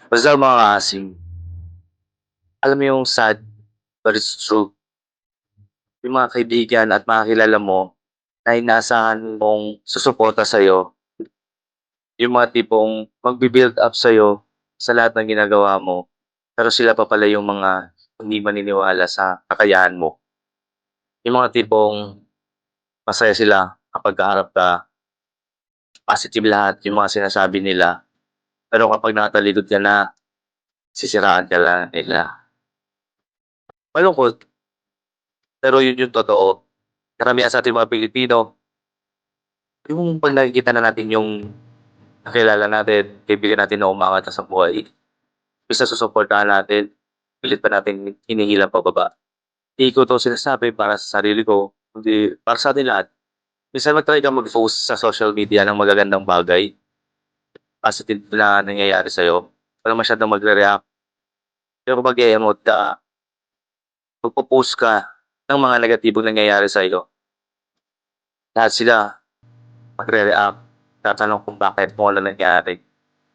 Basta mga kasing, alam mo yung sad but it's true, yung mga kaibigan at mga kilala mo na inaasahan mong susuporta sa'yo, yung mga tipong magbi-build up sa'yo sa lahat ng ginagawa mo, pero sila pa pala yung mga hindi maniniwala sa kakayahan mo. Yung mga tipong masaya sila kapag kaharap ka, positive lahat yung mga sinasabi nila, pero kapag nakatalikod ka na, sisiraan ka lang nila. Malungkot, pero yun yung totoo. Karamihan sa ating mga Pilipino, yung 'pag nakikita na natin yung kakilala natin, kaibigan natin na umaangat na sa buhay, imbes na susuportahan natin, pilit pa nating hinihilang pababa. Hindi ko 'to sinasabi para sa sarili ko, kundi para sa ating lahat. Minsan mag-try kang mag-post sa social media ng magagandang bagay, positive na nangyayari sa'yo, walang masyadong magre-react. Pero kung mag-e-emote ka, magpo-post ka ng mga negatibong nangyayari sa'yo, lahat sila magre-react, tatanong kung bakit, kung ano nangyari.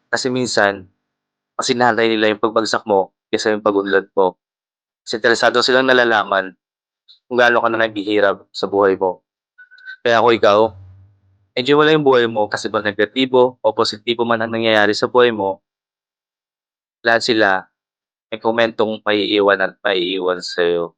Kasi minsan, mas hinahantay nila yung pagbagsak mo kaysa yung pag-unlad mo. Mas interesado silang nalalaman kung gaano ka na naghihirap sa buhay mo. Kaya kung ikaw, enjoy mo lang yung buhay mo kasi kung negatibo o positibo man ang nangyayari sa buhay mo, lahat sila may komentong maiiwan at maiiwan sa'yo.